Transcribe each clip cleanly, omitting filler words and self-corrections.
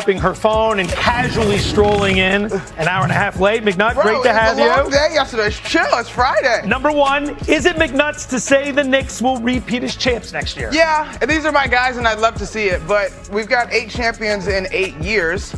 her phone and casually strolling in an hour and a half late. McNutt, great to have you. It was a long day yesterday. It's chill. It's Friday. Number one, is it McNutt's to say the Knicks will repeat as champs next year? Yeah, and these are my guys, and I'd love to see it. But we've got 8 champions in 8 years.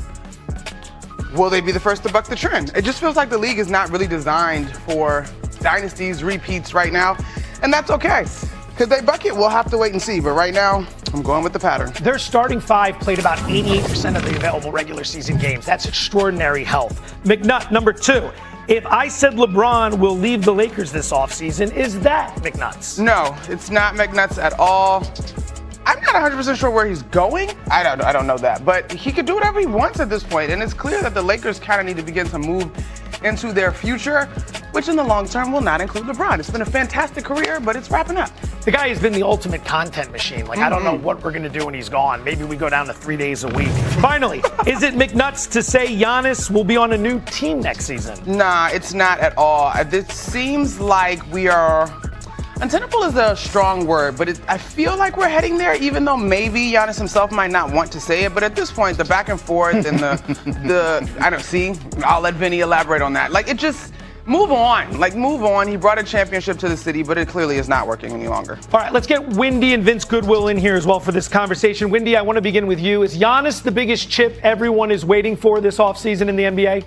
Will they be the first to buck the trend? It just feels like the league is not really designed for dynasties, repeats right now, and that's okay. Because they buck it, we'll have to wait and see. But right now, I'm going with the pattern. Their starting 5 played about 88% of the available regular season games. That's extraordinary health. McNutt, number 2. If I said LeBron will leave the Lakers this offseason, is that McNutt's? No, it's not McNutt's at all. I'm not 100% sure where he's going. I don't know that. But he could do whatever he wants at this point. And it's clear that the Lakers kind of need to begin to move into their future, which in the long term will not include LeBron. It's been a fantastic career, but it's wrapping up. The guy has been the ultimate content machine. I don't know what we're going to do when he's gone. Maybe we go down to 3 days a week. Finally, is it McNutt's to say Giannis will be on a new team next season? Nah, it's not at all. It seems like we are... Untenable is a strong word, but I feel like we're heading there, even though maybe Giannis himself might not want to say it. But at this point, the back and forth and I'll let Vinny elaborate on that. It just... Move on. Move on. He brought a championship to the city, but it clearly is not working any longer. All right, let's get Windy and Vince Goodwill in here as well for this conversation. Windy, I want to begin with you. Is Giannis the biggest chip everyone is waiting for this offseason in the NBA?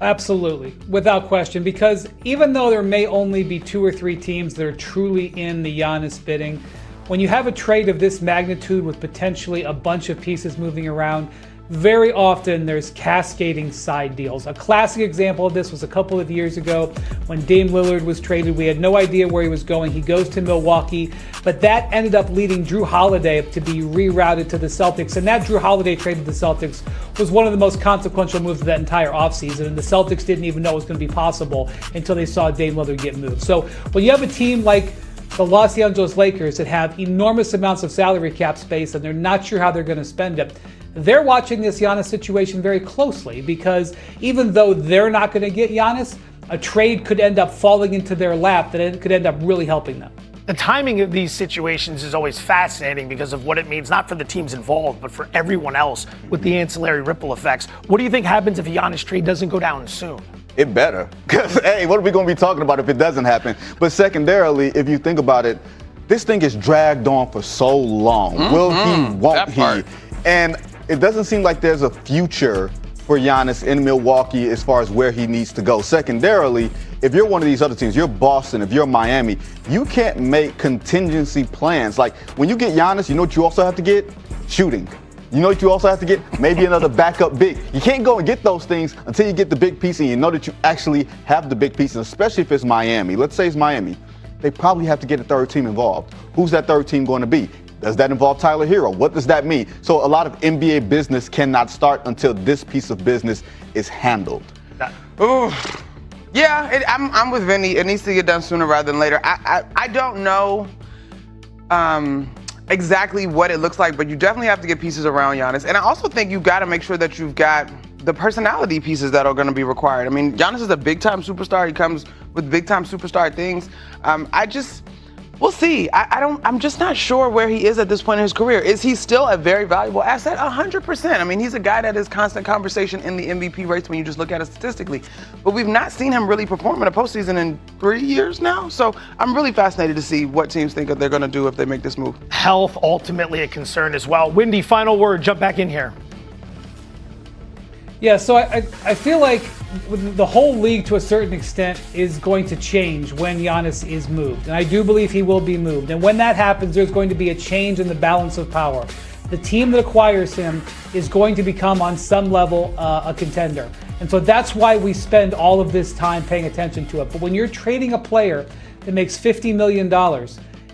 Absolutely, without question, because even though there may only be 2 or 3 teams that are truly in the Giannis bidding, when you have a trade of this magnitude with potentially a bunch of pieces moving around, very often there's cascading side deals. A classic example of this was a couple of years ago when Dame Lillard was traded. We had no idea where he was going. He goes to Milwaukee, but that ended up leading Drew Holiday to be rerouted to the Celtics. And that Drew Holiday trade to the Celtics was one of the most consequential moves of that entire offseason. And the Celtics didn't even know it was going to be possible until they saw Dame Lillard get moved. So when you have a team like the Los Angeles Lakers that have enormous amounts of salary cap space and they're not sure how they're going to spend it, they're watching this Giannis situation very closely, because even though they're not going to get Giannis, a trade could end up falling into their lap that it could end up really helping them. The timing of these situations is always fascinating because of what it means, not for the teams involved, but for everyone else with the ancillary ripple effects. What do you think happens if a Giannis trade doesn't go down soon? It better. Because, hey, what are we going to be talking about if it doesn't happen? But secondarily, if you think about it, this thing is dragged on for so long. Will he, won't he? And it doesn't seem like there's a future for Giannis in Milwaukee as far as where he needs to go. Secondarily, if you're one of these other teams, you're Boston, if you're Miami, you can't make contingency plans. Like, when you get Giannis, you know what you also have to get? Shooting. You know what you also have to get? Maybe another backup big. You can't go and get those things until you get the big piece and you know that you actually have the big pieces, especially if it's Miami. Let's say it's Miami. They probably have to get a third team involved. Who's that third team going to be? Does that involve Tyler Hero? What does that mean? So a lot of NBA business cannot start until this piece of business is handled. Yeah, I'm with Vinny. It needs to get done sooner rather than later. I don't know exactly what it looks like, but you definitely have to get pieces around Giannis. And I also think you've got to make sure that you've got the personality pieces that are going to be required. I mean, Giannis is a big-time superstar. He comes with big-time superstar things. We'll see. I'm just not sure where he is at this point in his career. Is he still a very valuable asset? 100%. I mean, he's a guy that is constant conversation in the MVP race when you just look at it statistically. But we've not seen him really perform in a postseason in 3 years now. So I'm really fascinated to see what teams think that they're going to do if they make this move. Health, ultimately a concern as well. Windy, final word. Jump back in here. Yeah, so I feel like the whole league to a certain extent is going to change when Giannis is moved. And I do believe he will be moved. And when that happens, there's going to be a change in the balance of power. The team that acquires him is going to become on some level a contender. And so that's why we spend all of this time paying attention to it. But when you're trading a player that makes $50 million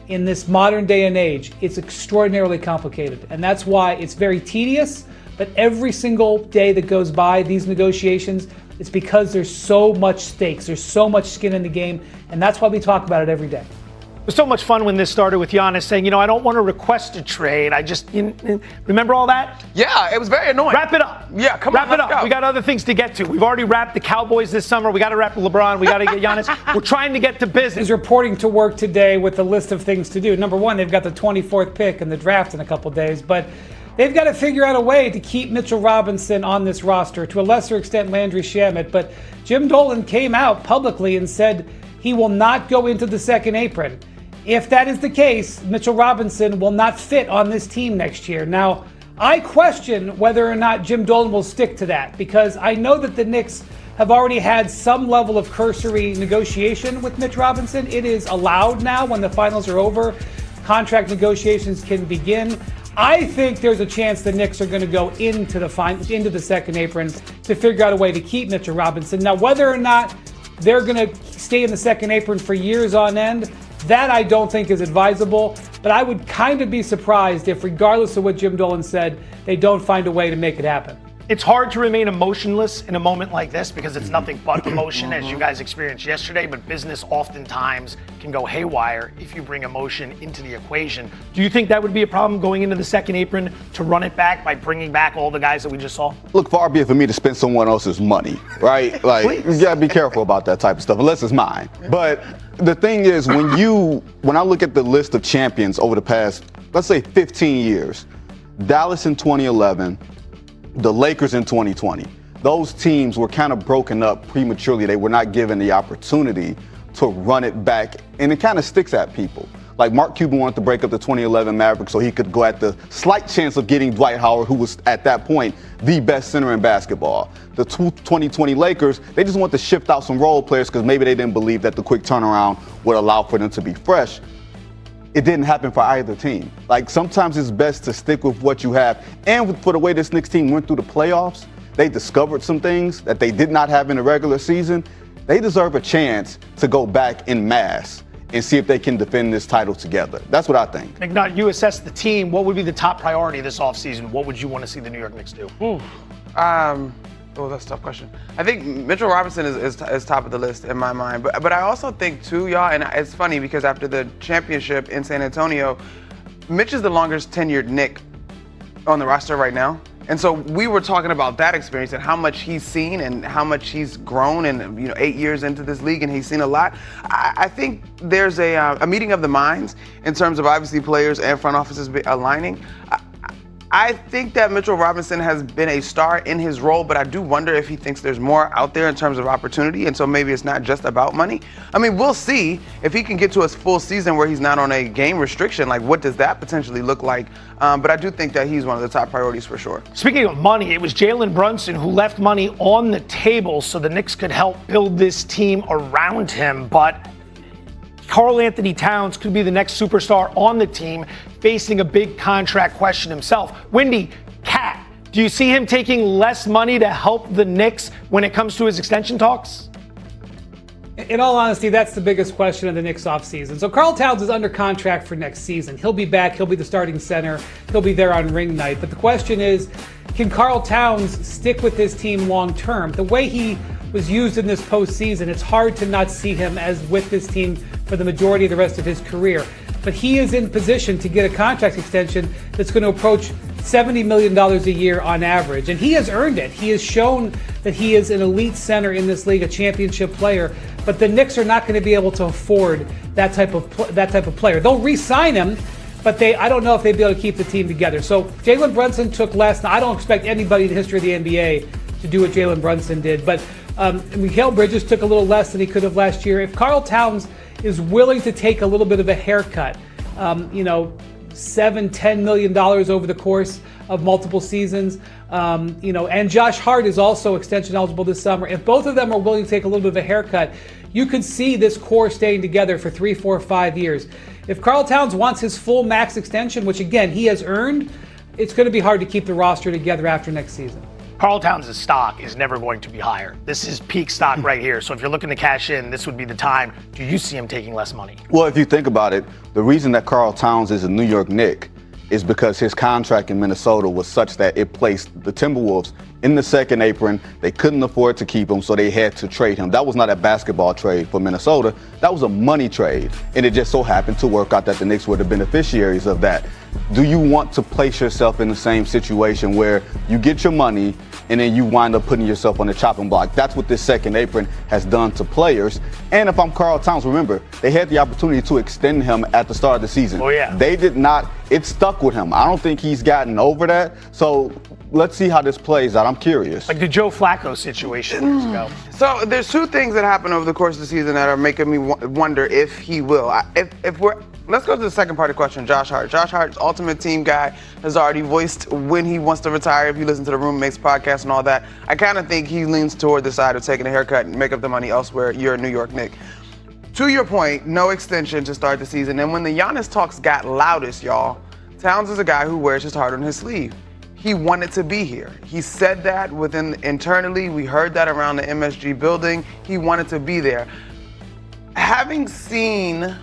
in this modern day and age, it's extraordinarily complicated. And that's why it's very tedious. But every single day that goes by, these negotiations, it's because there's so much stakes, there's so much skin in the game, and that's why we talk about it every day. It was so much fun when this started with Giannis saying, I don't want to request a trade. I just, remember all that? Yeah, it was very annoying. Wrap it up. Yeah, come on, Wrap it up. go. We got other things to get to. We've already wrapped the Cowboys this summer. We got to wrap LeBron. We got to get Giannis. We're trying to get to business. He's reporting to work today with a list of things to do. Number one, they've got the 24th pick in the draft in a couple days, but they've got to figure out a way to keep Mitchell Robinson on this roster, to a lesser extent Landry Shamet. But Jim Dolan came out publicly and said he will not go into the second apron. If that is the case, Mitchell Robinson will not fit on this team next year. Now, I question whether or not Jim Dolan will stick to that, because I know that the Knicks have already had some level of cursory negotiation with Mitch Robinson. It is allowed now when the finals are over. Contract negotiations can begin. I think there's a chance the Knicks are going to go into the second apron to figure out a way to keep Mitchell Robinson. Now, whether or not they're going to stay in the second apron for years on end, that I don't think is advisable, but I would kind of be surprised if, regardless of what Jim Dolan said, they don't find a way to make it happen. It's hard to remain emotionless in a moment like this because it's nothing but emotion, as you guys experienced yesterday, but business oftentimes can go haywire if you bring emotion into the equation. Do you think that would be a problem going into the second apron to run it back by bringing back all the guys that we just saw? Look, far be it for me to spend someone else's money, right? Like, you gotta be careful about that type of stuff, unless it's mine. But the thing is, when I look at the list of champions over the past, let's say 15 years, Dallas in 2011, the Lakers in 2020, those teams were kind of broken up prematurely. They were not given the opportunity to run it back, and it kind of sticks at people. Like Mark Cuban wanted to break up the 2011 Mavericks so he could go at the slight chance of getting Dwight Howard, who was at that point the best center in basketball. The 2020 Lakers, they just want to shift out some role players because maybe they didn't believe that the quick turnaround would allow for them to be fresh. It didn't happen for either team. Like, sometimes it's best to stick with what you have. And for the way this Knicks team went through the playoffs, they discovered some things that they did not have in the regular season. They deserve a chance to go back en masse and see if they can defend this title together. That's what I think. McNutt, you assess the team. What would be the top priority this offseason? What would you want to see the New York Knicks do? That's a tough question. I think Mitchell Robinson is top of the list in my mind. But I also think, too, y'all, and it's funny because after the championship in San Antonio, Mitch is the longest tenured Knick on the roster right now. And so we were talking about that experience and how much he's seen and how much he's grown and 8 years into this league, and he's seen a lot. I think there's a meeting of the minds in terms of obviously players and front offices aligning. I think that Mitchell Robinson has been a star in his role, but I do wonder if he thinks there's more out there in terms of opportunity, and so maybe it's not just about money. I mean, we'll see if he can get to a full season where he's not on a game restriction. Like, what does that potentially look like? But I do think that he's one of the top priorities for sure. Speaking of money, it was Jalen Brunson who left money on the table so the Knicks could help build this team around him, but Karl Anthony Towns could be the next superstar on the team, facing a big contract question himself. Wendy, Cat, do you see him taking less money to help the Knicks when it comes to his extension talks? In all honesty, that's the biggest question of the Knicks offseason. So Karl Towns is under contract for next season. He'll be back. He'll be the starting center. He'll be there on ring night. But the question is, can Karl Towns stick with this team long term? The way he was used in this postseason, it's hard to not see him as with this team for the majority of the rest of his career. But he is in position to get a contract extension that's going to approach $70 million a year on average. And he has earned it. He has shown that he is an elite center in this league, a championship player. But the Knicks are not going to be able to afford that type of player. They'll re-sign him, but I don't know if they'd be able to keep the team together. So Jalen Brunson took less. Now, I don't expect anybody in the history of the NBA to do what Jalen Brunson did. But Mikal Bridges took a little less than he could have last year. If Karl Towns is willing to take a little bit of a haircut, $7-10 million over the course of multiple seasons, and Josh Hart is also extension eligible this summer. If both of them are willing to take a little bit of a haircut, you could see this core staying together for 3, 4, 5 years. If Karl Towns wants his full max extension, which again he has earned, it's going to be hard to keep the roster together after next season. Karl Towns' stock is never going to be higher. This is peak stock right here. So if you're looking to cash in, this would be the time. Do you see him taking less money? Well, if you think about it, the reason that Karl Towns is a New York Knick is because his contract in Minnesota was such that it placed the Timberwolves in the second apron. They couldn't afford to keep him, so they had to trade him. That was not a basketball trade for Minnesota. That was a money trade. And it just so happened to work out that the Knicks were the beneficiaries of that. Do you want to place yourself in the same situation where you get your money and then you wind up putting yourself on the chopping block? That's what this second apron has done to players. And if I'm Karl Towns, remember, they had the opportunity to extend him at the start of the season. Oh, yeah. They did not. It stuck with him. I don't think he's gotten over that. So let's see how this plays out. I'm curious. Like the Joe Flacco situation years ago. So there's two things that happen over the course of the season that are making me wonder if he will. Let's go to the second part of the question, Josh Hart. Josh Hart's ultimate team guy has already voiced when he wants to retire. If you listen to the Roommates podcast and all that, I kind of think he leans toward the side of taking a haircut and make up the money elsewhere. You're a New York Knick. To your point, no extension to start the season. And when the Giannis talks got loudest, y'all, Towns is a guy who wears his heart on his sleeve. He wanted to be here. He said that internally. We heard that around the MSG building. He wanted to be there. Having seen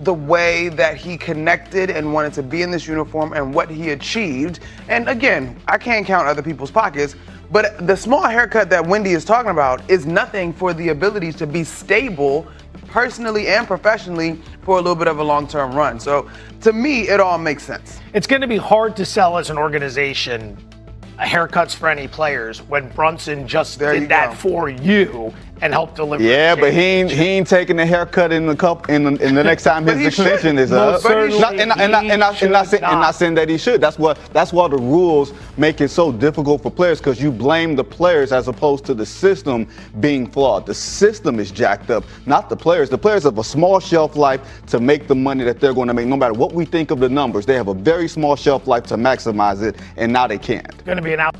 the way that he connected and wanted to be in this uniform and what he achieved, and again, I can't count other people's pockets, but the small haircut that Wendy is talking about is nothing for the ability to be stable personally and professionally for a little bit of a long-term run. So to me, it all makes sense. It's going to be hard to sell as an organization haircuts for any players when Brunson just did that for you and helped deliver. Yeah, but he ain't taking a haircut in the next time his extension is up. Not saying that he should. That's why the rules make it so difficult for players, because you blame the players as opposed to the system being flawed. The system is jacked up, not the players. The players have a small shelf life to make the money that they're going to make. No matter what we think of the numbers, they have a very small shelf life to maximize it, and now they can't. Going to be an out.